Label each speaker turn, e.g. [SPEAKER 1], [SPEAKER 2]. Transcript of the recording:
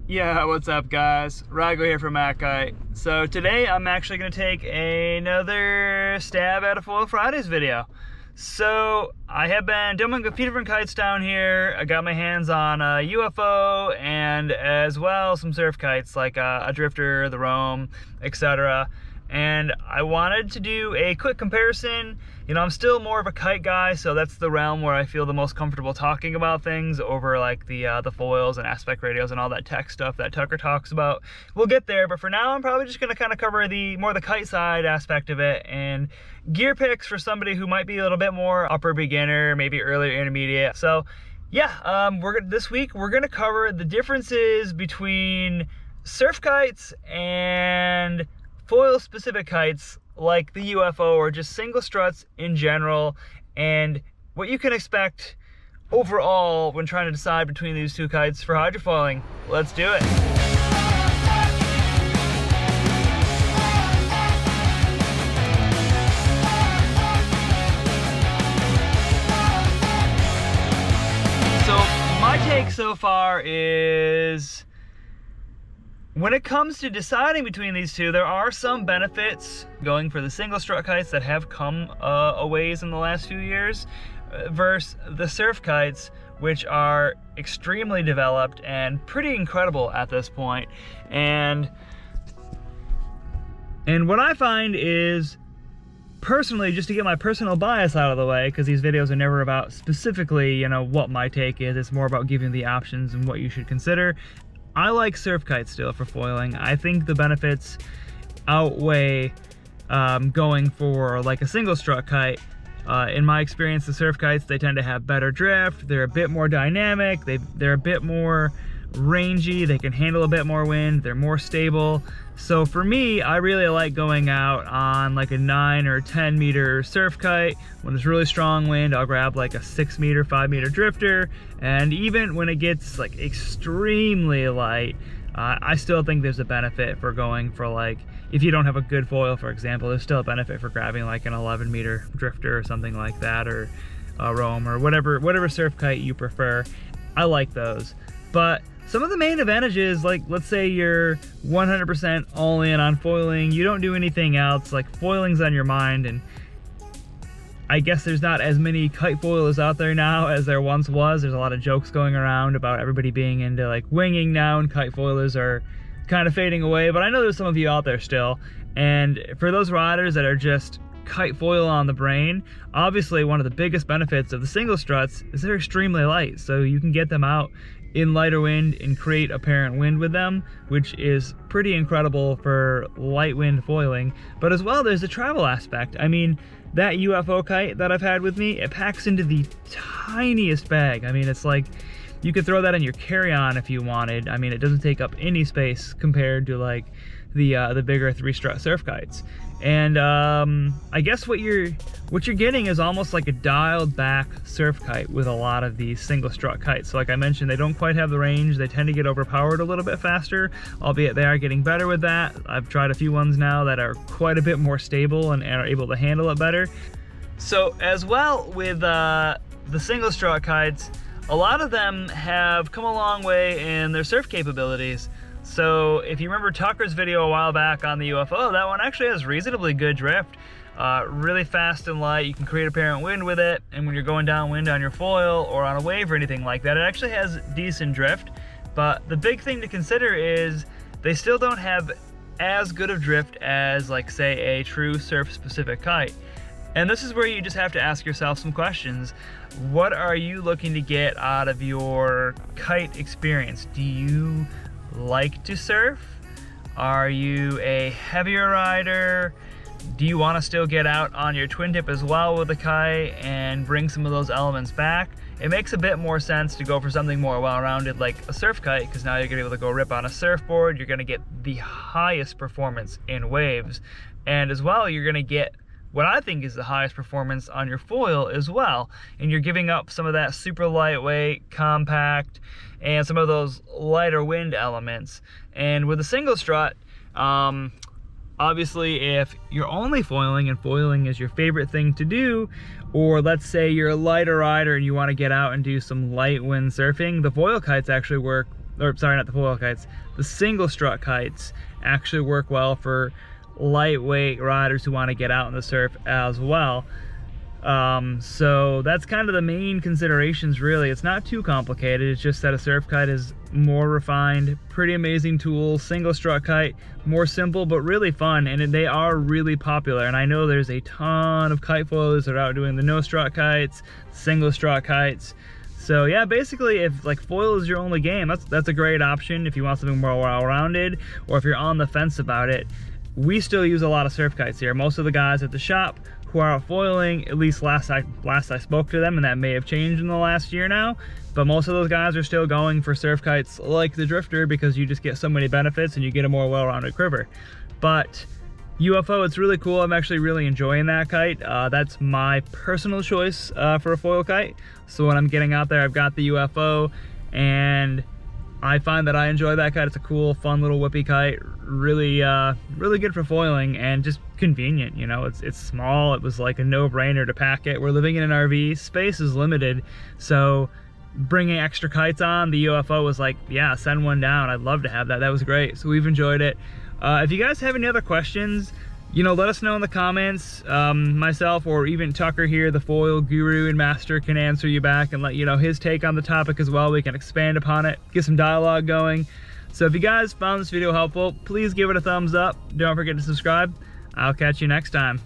[SPEAKER 1] Yeah, what's up guys? Rago here from MACkite. So today I'm actually going to take another stab at a Foil Fridays video. So I have been doing a few different kites down here. I got my hands on a UFO and as well some surf kites like a drifter, the Roam, etc. And I wanted to do a quick comparison. You know, I'm still more of a kite guy, so that's the realm where I feel the most comfortable talking about things over like the foils and aspect radios and all that tech stuff that Tucker talks about. We'll get there, but for now I'm probably just going to kind of cover the kite side aspect of it and gear picks for somebody who might be a little bit more upper beginner, maybe earlier intermediate. So yeah, this week we're going to cover the differences between surf kites and foil specific kites like the UFO or just single struts in general, and what you can expect overall when trying to decide between these two kites for hydrofoiling. Let's do it. So my take so far is, when it comes to deciding between these two, there are some benefits going for the single strut kites that have come a ways in the last few years versus the surf kites, which are extremely developed and pretty incredible at this point. And what I find is, personally, just to get my personal bias out of the way, because these videos are never about specifically, you know, what my take is, it's more about giving the options and what you should consider. I like surf kites still for foiling. I think the benefits outweigh going for like a single strut kite. In my experience, the surf kites, they tend to have better drift. They're a bit more dynamic. They're a bit more rangy. They can handle a bit more wind. They're more stable. So for me, I really like going out on like a 9 or 10 meter surf kite. When there's really strong wind, I'll grab like a 6 meter, 5 meter drifter. And even when it gets like extremely light, I still think there's a benefit for going for, like, if you don't have a good foil, for example, there's still a benefit for grabbing like an 11 meter drifter or something like that, or a Roam, or whatever surf kite you prefer. I like those. But some of the main advantages, like let's say you're 100% all in on foiling, you don't do anything else, like foiling's on your mind, and I guess there's not as many kite foilers out there now as there once was. There's a lot of jokes going around about everybody being into like winging now, and kite foilers are kind of fading away, but I know there's some of you out there still. And for those riders that are just kite foil on the brain, obviously one of the biggest benefits of the single struts is they're extremely light, so you can get them out in lighter wind and create apparent wind with them, which is pretty incredible for light wind foiling. But as well, there's the travel aspect. I mean, that UFO kite that I've had with me, it packs into the tiniest bag. I mean, it's like you could throw that in your carry-on if you wanted. I mean, it doesn't take up any space compared to like the bigger 3-strut surf kites. And I guess what you're getting is almost like a dialed back surf kite with a lot of these single strut kites. So like I mentioned, they don't quite have the range. They tend to get overpowered a little bit faster, albeit they are getting better with that. I've tried a few ones now that are quite a bit more stable and are able to handle it better. So as well with the single strut kites, a lot of them have come a long way in their surf capabilities. So if you remember Tucker's video a while back on the UFO, that one actually has reasonably good drift. Really fast and light, you can create apparent wind with it, and when you're going downwind on your foil or on a wave or anything like that, it actually has decent drift. But the big thing to consider is they still don't have as good of drift as, like, say, a true surf specific kite. And this is where you just have to ask yourself some questions. What are you looking to get out of your kite experience? Do you like to surf? Are you a heavier rider? Do you want to still get out on your twin tip as well with the kite and bring some of those elements back? It makes a bit more sense to go for something more well-rounded like a surf kite, because now you're going to be able to go rip on a surfboard. You're going to get the highest performance in waves, and as well you're going to get what I think is the highest performance on your foil as well, and you're giving up some of that super lightweight, compact, and some of those lighter wind elements. And with a single strut, obviously if you're only foiling and foiling is your favorite thing to do, or let's say you're a lighter rider and you want to get out and do some light wind surfing, the foil kites actually work or sorry, not the foil kites, the single strut kites actually work well for lightweight riders who want to get out in the surf as well. So that's kind of the main considerations really. It's not too complicated, it's just that a surf kite is more refined, pretty amazing tool. Single strut kite, more simple but really fun, and they are really popular. And I know there's a ton of kite foilers that are out doing the no strut kites, single strut kites. So yeah, basically if like foil is your only game, that's a great option if you want something more well-rounded, or if you're on the fence about it. We still use a lot of surf kites here. Most of the guys at the shop who are out foiling, at least last I spoke to them, and that may have changed in the last year now, but most of those guys are still going for surf kites like the Drifter, because you just get so many benefits and you get a more well-rounded quiver. But UFO, it's really cool. I'm actually really enjoying that kite. That's my personal choice for a foil kite. So when I'm getting out there, I've got the UFO, and I find that I enjoy that kite. It's a cool, fun little whippy kite. Really, really good for foiling and just convenient. You know, it's small. It was like a no-brainer to pack it. We're living in an RV. Space is limited, so bringing extra kites on, the UFO was like, yeah, send one down. I'd love to have that. That was great. So we've enjoyed it. If you guys have any other questions, you know, let us know in the comments. Myself or even Tucker here, the foil guru and master, can answer you back and let you know his take on the topic as well. We can expand upon it, get some dialogue going. So if you guys found this video helpful, please give it a thumbs up. Don't forget to subscribe. I'll catch you next time.